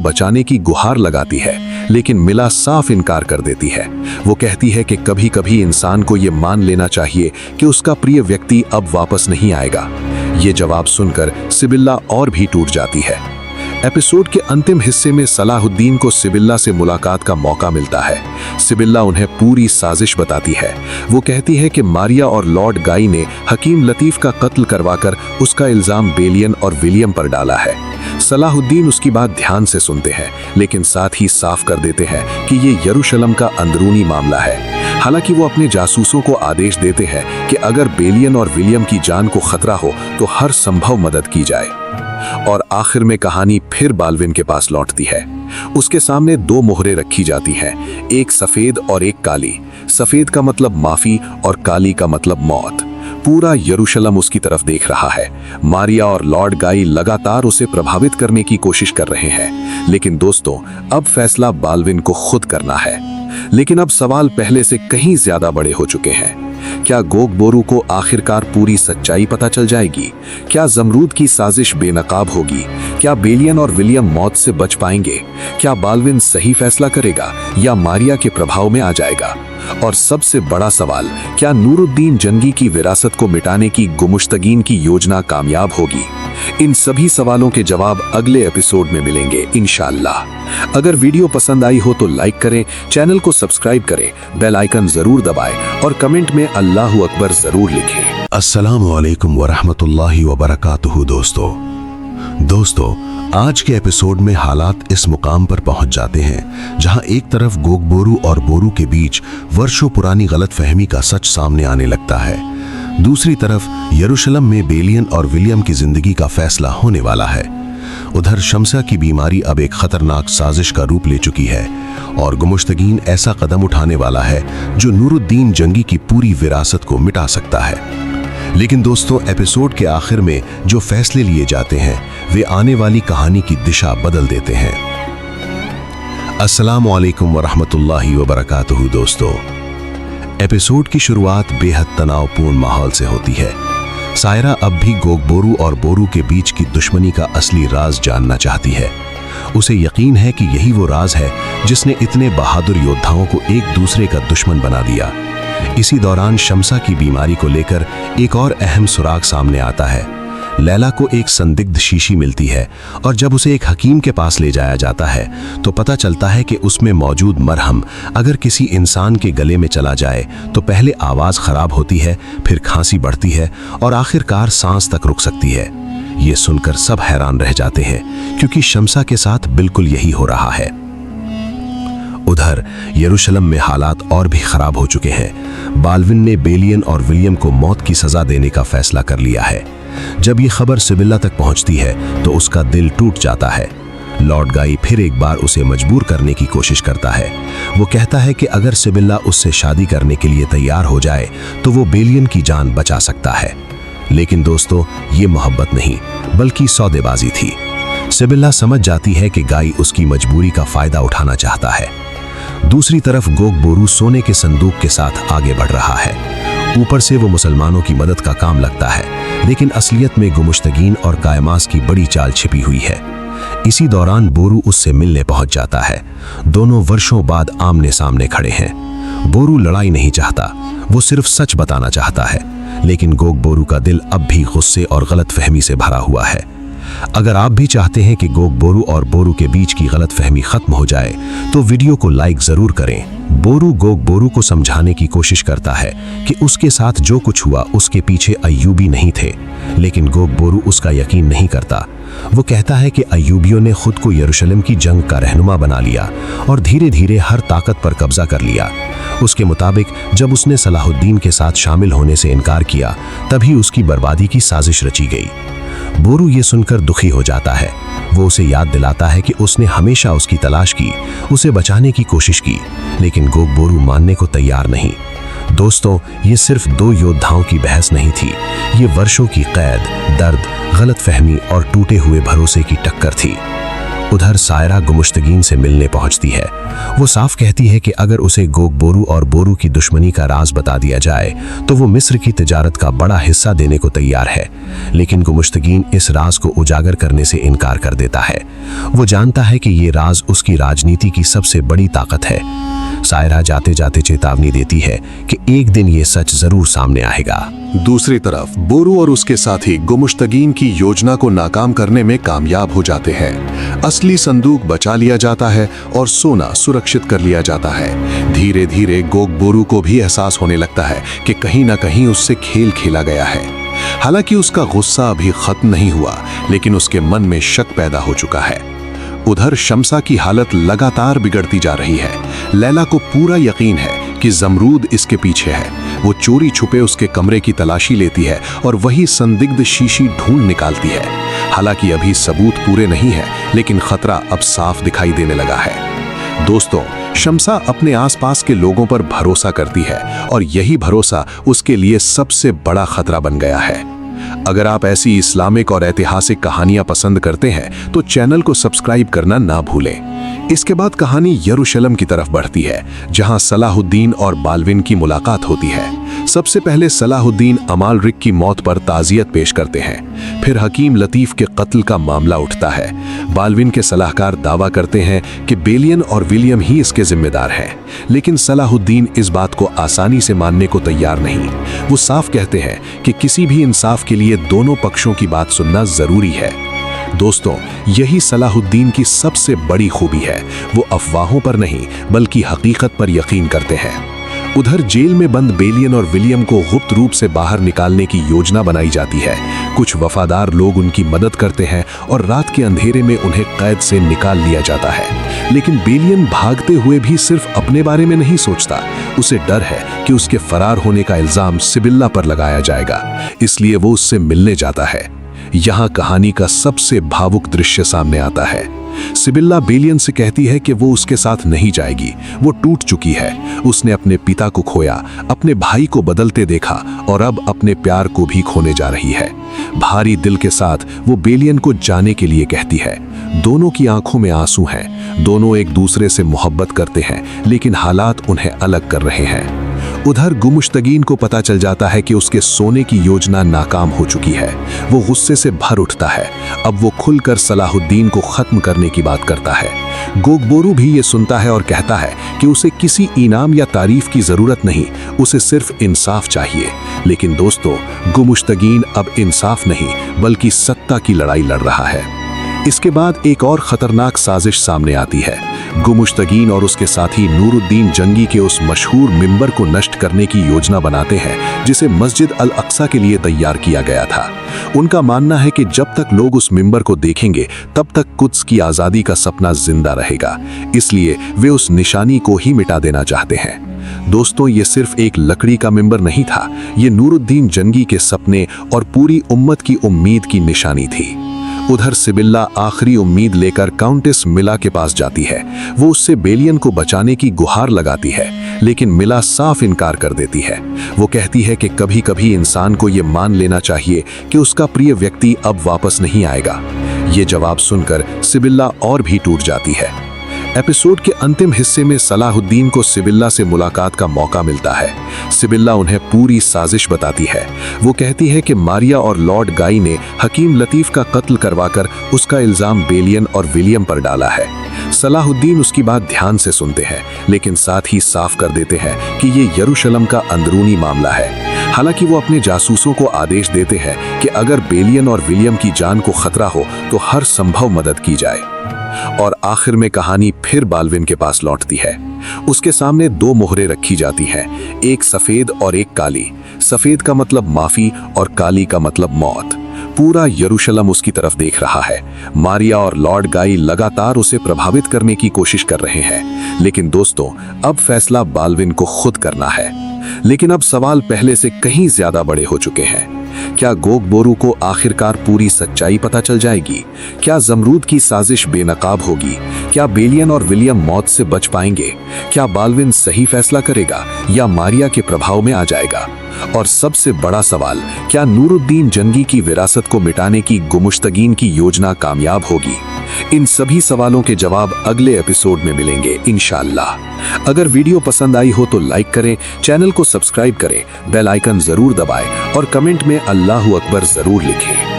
बचाने की गुहार लगाती है, लेकिन मिला साफ इनकार कर देती है। वो कहती है कि कभी कभी इंसान को ये मान लेना चाहिए कि उसका प्रिय व्यक्ति अब वापस नहीं आएगा। ये जवाब सुनकर सिबिल्ला और भी टूट जाती है। एपिसोड के अंतिम हिस्से में सलाहुद्दीन को सिबिल्ला से मुलाकात का मौका मिलता है। सिबिल्ला उन्हें पूरी साजिश बताती है। वो कहती है कि मारिया और लॉर्ड गाई ने हकीम लतीफ का कत्ल करवाकर उसका इल्जाम बेलियन और विलियम पर डाला है। सलाहुद्दीन उसकी बात ध्यान से सुनते हैं, लेकिन साथ ही साफ कर देते हैं कि ये यरूशलेम का अंदरूनी मामला है। हालांकि वो अपने जासूसों को आदेश देते हैं कि अगर बेलियन और विलियम की जान को खतरा हो तो हर संभव मदद की जाए। और आखिर में कहानी फिर बाल्विन के पास लौटती है। उसके सामने दो मोहरें रखी जाती हैं, एक सफेद और एक काली। सफेद का मतलब माफी और काली का मतलब मौत। पूरा यरूशलेम उसकी तरफ देख रहा है। मारिया और लॉर्ड गाई लगातार उसे प्रभावित करने की कोशिश कर रहे हैं, लेकिन दोस्तों अब फैसला बाल्विन को खुद करना है। लेकिन अब सवाल पहले से कहीं ज्यादा बड़े हो चुके हैं। क्या गोग बोरू को आखिरकार पूरी सच्चाई पता चल जाएगी? क्या जमरूद की साजिश बेनकाब होगी? क्या बेलियन और विलियम मौत से बच पाएंगे? क्या बाल्विन सही फैसला करेगा या मारिया के प्रभाव में आ जाएगा? और सबसे बड़ा सवाल, क्या नूरुद्दीन जंगी की विरासत को मिटाने की गुमुश्तगीन की योजना कामयाब होगी? इन सभी सवालों के जवाब अगले एपिसोड में मिलेंगे इंशाअल्लाह। अगर वीडियो पसंद आई हो तो लाइक करें, चैनल को सब्सक्राइब करें, बेल आइकन जरूर दबाएं और कमेंट में अल्लाहु अकबर जरूर लिखें। अस्सलामु अलैकुम वरहमतुल्लाहि वबरकातुहू। दोस्तों आज के एपिसोड में हालात इस मुकाम पर पहुंच जाते हैं जहां एक तरफ गोग बोरू और बोरू के बीच वर्षों पुरानी गलतफहमी का सच सामने आने लगता है, दूसरी तरफ यरूशलेम में बेलियन और विलियम की जिंदगी का फैसला होने वाला है। उधर शमसा की बीमारी अब एक खतरनाक साजिश का रूप ले चुकी है और गुमुश्तगीन ऐसा कदम उठाने वाला है जो नूरुद्दीन जंगी की पूरी विरासत को मिटा सकता है। लेकिन दोस्तों एपिसोड के आखिर में जो फैसले लिए जाते हैं वे आने वाली कहानी की दिशा बदल देते हैं। अस्सलामु अलैकुम वरहमतुल्लाहि वबरकातुहू। दोस्तों एपिसोड की शुरुआत बेहद तनावपूर्ण माहौल से होती है। सायरा अब भी गोग बोरू और बोरू के बीच की दुश्मनी का असली राज जानना चाहती है। उसे यकीन है कि यही वो राज है जिसने इतने बहादुर योद्धाओं को एक दूसरे का दुश्मन बना दिया। इसी दौरान शमसा की बीमारी को लेकर एक और अहम सुराग सामने आता है। लैला को एक संदिग्ध शीशी मिलती है और जब उसे एक हकीम के पास ले जाया जाता है तो पता चलता है कि उसमें मौजूद मरहम अगर किसी इंसान के गले में चला जाए तो पहले आवाज खराब होती है, फिर खांसी बढ़ती है और आखिरकार सांस तक रुक सकती है। ये सुनकर सब हैरान रह जाते हैं क्योंकि शमसा के साथ बिल्कुल यही हो रहा है। उधर यरूशलेम में हालात और भी खराब हो चुके हैं। बाल्विन ने बेलियन और विलियम को मौत की सजा देने का फैसला कर लिया है। जब ये खबर सिबिल्ला तक पहुंचती है तो उसका दिल टूट जाता है। लॉर्ड गाई फिर एक बार उसे मजबूर करने की कोशिश करता है। वो कहता है कि अगर सिबिल्ला उससे शादी करने के लिए तैयार हो जाए तो वो बेलियन की जान बचा सकता है। लेकिन दोस्तों ये मोहब्बत नहीं बल्कि सौदेबाजी थी। सिबिल्ला समझ जाती है कि गाई उसकी मजबूरी का फायदा उठाना चाहता है। दूसरी तरफ गोग बोरू सोने के संदूक के साथ आगे बढ़ रहा है। ऊपर से वो मुसलमानों की मदद का काम लगता है, लेकिन असलियत में गुमुश्तगीन और कायमास की बड़ी चाल छिपी हुई है। इसी दौरान बोरू उससे मिलने पहुंच जाता है। दोनों वर्षों बाद आमने सामने खड़े हैं। बोरू लड़ाई नहीं चाहता, वो सिर्फ सच बताना चाहता है, लेकिन गोग बोरू का दिल अब भी गुस्से और गलतफहमी से भरा हुआ है। अगर आप भी चाहते हैं कि गोग बोरू और बोरू के बीच की गलतफहमी खत्म हो जाए तो वीडियो को लाइक जरूर करें। बोरू गोग बोरू को समझाने की कोशिश करता है कि उसके साथ जो कुछ हुआ उसके पीछे अय्यूबी नहीं थे, लेकिन गोग बोरू उसका यकीन नहीं करता। वो कहता है कि अय्यूबियों ने खुद को यरूशलेम की जंग का रहनुमा बना लिया और धीरे धीरे हर ताकत पर कब्जा कर लिया। उसके मुताबिक जब उसने सलाहुद्दीन के साथ शामिल होने से इनकार किया तभी उसकी बर्बादी की साजिश रची गई। बोरू ये सुनकर दुखी हो जाता है। वो उसे याद दिलाता है कि उसने हमेशा उसकी तलाश की, उसे बचाने की कोशिश की, लेकिन गोग बोरू मानने को तैयार नहीं। दोस्तों ये सिर्फ दो योद्धाओं की बहस नहीं थी, ये वर्षों की कैद, दर्द, गलतफहमी और टूटे हुए भरोसे की टक्कर थी। उधर सायरा गुमुश्तगीन से मिलने पहुंचती है। वो साफ कहती है कि अगर उसे गोगबोरू और बोरू की दुश्मनी का राज बता दिया जाए तो वो मिस्र की तिजारत का बड़ा हिस्सा देने को तैयार है। लेकिन गुमुश्तगीन इस राज को उजागर करने से इनकार कर देता है। वो जानता है कि ये राज उसकी राजनीति की सबसे बड़ी ताकत है। सायरा जाते जाते चेतावनी देती है कि एक दिन ये सच जरूर सामने आएगा। दूसरी तरफ बोरू और उसके साथी गुमुश्तगीन की योजना को नाकाम करने में कामयाब हो जाते हैं। असली संदूक बचा लिया जाता है और सोना सुरक्षित कर लिया जाता है। धीरे धीरे गोगबोरू को भी एहसास होने लगता है कि कहीं ना कहीं उससे खेल खेला गया है। हालांकि उसका गुस्सा अभी खत्म नहीं हुआ, लेकिन उसके मन में शक पैदा हो चुका है। उधर शम्सा की हालत लगातार बिगड़ती जा रही है। लैला को पूरा यकीन है कि जमरूद इसके पीछे है। वो चोरी छुपे उसके कमरे की तलाशी लेती है और वही संदिग्ध शीशी ढूंढ निकालती है। हालांकि अभी सबूत पूरे नहीं है, लेकिन खतरा अब साफ दिखाई देने लगा है। दोस्तों, शम्सा अपने आसपास के लोगों पर भरोसा करती है और यही भरोसा उसके लिए सबसे बड़ा खतरा बन गया है। अगर आप ऐसी इस्लामिक और ऐतिहासिक कहानियां पसंद करते हैं तो चैनल को सब्सक्राइब करना ना भूलें। इसके बाद कहानी यरूशलेम की तरफ बढ़ती है, जहां सलाहुद्दीन और बालविन की मुलाकात होती है। सबसे पहले सलाहुद्दीन अमालरिक की मौत पर ताज़ियत पेश करते हैं। फिर हकीम लतीफ के कत्ल का मामला उठता है। बालविन के सलाहकार दावा करते हैं कि बेलियन और विलियम ही इसके जिम्मेदार हैं, लेकिन सलाहुद्दीन इस बात को आसानी से मानने को तैयार नहीं। वो साफ कहते हैं कि किसी भी इंसाफ के लिए दोनों पक्षों की बात सुनना जरूरी है। दोस्तों, यही सलाहुद्दीन की सबसे बड़ी खूबी है। वो अफवाहों पर नहीं बल्कि हकीकत पर यकीन करते हैं। उधर जेल में बंद बेलियन और विलियम को गुप्त रूप से बाहर निकालने की योजना बनाई जाती है। कुछ वफादार लोग उनकी मदद करते हैं और रात के अंधेरे में उन्हें कैद से निकाल लिया जाता है। लेकिन बेलियन भागते हुए भी सिर्फ अपने बारे में नहीं सोचता। उसे डर है कि उसके फरार होने का इल्जाम सिबिल्ला पर लगाया जाएगा, इसलिए वो उससे मिलने जाता है। यहाँ कहानी का सबसे भावुक दृश्य सामने आता है। सिबिल्ला बेलियन से कहती है कि वो उसके साथ नहीं जाएगी। वो टूट चुकी है। उसने अपने पिता को खोया, अपने भाई को बदलते देखा और अब अपने प्यार को भी खोने जा रही है। भारी दिल के साथ वो बेलियन को जाने के लिए कहती है। दोनों की आंखों में आंसू हैं। दोनों एक दूसरे से मोहब्बत करते हैं, लेकिन हालात उन्हें अलग कर रहे हैं। उधर गुमुश्तगीन को पता चल जाता है कि उसके सोने की योजना नाकाम हो चुकी है। वो गुस्से से भर उठता है। अब वो खुलकर सलाहुद्दीन को खत्म करने की बात करता है। गोगबोरू भी ये सुनता है और कहता है कि उसे किसी इनाम या तारीफ की जरूरत नहीं, उसे सिर्फ इंसाफ चाहिए। लेकिन दोस्तों, गुमुश्तगीन अब इंसाफ नहीं बल्कि सत्ता की लड़ाई लड़ रहा है। इसके बाद एक और खतरनाक साजिश सामने आती है। गुमुश्तगीन और उसके साथी नूरुद्दीन जंगी के उस मशहूर मिंबर को नष्ट करने की योजना बनाते हैं, जिसे मस्जिद अल अक्सा के लिए तैयार किया गया था। उनका मानना है कि जब तक लोग उस मिंबर को देखेंगे तब तक कुद्स की आज़ादी का सपना जिंदा रहेगा। इसलिए वे उस निशानी को ही मिटा देना चाहते हैं। दोस्तों, ये सिर्फ एक लकड़ी का मिंबर नहीं था, ये नूरुद्दीन जंगी के सपने और पूरी उम्मत की उम्मीद की निशानी थी। उधर सिबिल्ला आखिरी उम्मीद लेकर काउंटेस मिला के पास जाती है। वो उससे बेलियन को बचाने की गुहार लगाती है, लेकिन मिला साफ इनकार कर देती है। वो कहती है कि कभी कभी इंसान को ये मान लेना चाहिए कि उसका प्रिय व्यक्ति अब वापस नहीं आएगा। ये जवाब सुनकर सिबिल्ला और भी टूट जाती है। एपिसोड के अंतिम हिस्से में सलाहुद्दीन को सिबिल्ला से मुलाकात का मौका मिलता है। सिबिल्ला उन्हें पूरी साजिश बताती है। वो कहती है कि मारिया और लॉर्ड गाई ने हकीम लतीफ का कत्ल करवाकर उसका इल्जाम बेलियन और विलियम पर डाला है। सलाहुद्दीन उसकी बात ध्यान से सुनते हैं, लेकिन साथ ही साफ कर देते हैं कि ये यरूशलेम का अंदरूनी मामला है। हालांकि वो अपने जासूसों को आदेश देते हैं कि अगर बेलियन और विलियम की जान को खतरा हो तो हर संभव मदद की जाए। और आखिर में कहानी फिर बालविन के पास लौटती है। उसके सामने दो मोहरें रखी जाती हैं, एक सफेद और एक काली। सफेद का मतलब माफी और काली का मतलब मौत। पूरा यरूशलेम उसकी तरफ देख रहा है। मारिया और लॉर्ड गाई लगातार उसे प्रभावित करने की कोशिश कर रहे हैं, लेकिन दोस्तों, अब फैसला बालविन को खुद करना है। लेकिन अब सवाल पहले से कहीं ज्यादा बड़े हो चुके हैं। क्या गोगबोरू को आखिरकार पूरी सच्चाई पता चल जाएगी? क्या जमरूद की साजिश बेनकाब होगी? क्या बेलियन और विलियम मौत से बच पाएंगे? क्या बाल्विन सही फैसला करेगा या मारिया के प्रभाव में आ जाएगा? और सबसे बड़ा सवाल, क्या नूरुद्दीन जंगी की विरासत को मिटाने की गुमुश्तगीन की योजना कामयाब होगी? इन सभी सवालों के जवाब अगले एपिसोड में मिलेंगे इंशाअल्लाह। अगर वीडियो पसंद आई हो तो लाइक करें, चैनल को सब्सक्राइब करें, बेल आइकन जरूर दबाएं और कमेंट में अल्लाहू अकबर जरूर लिखें।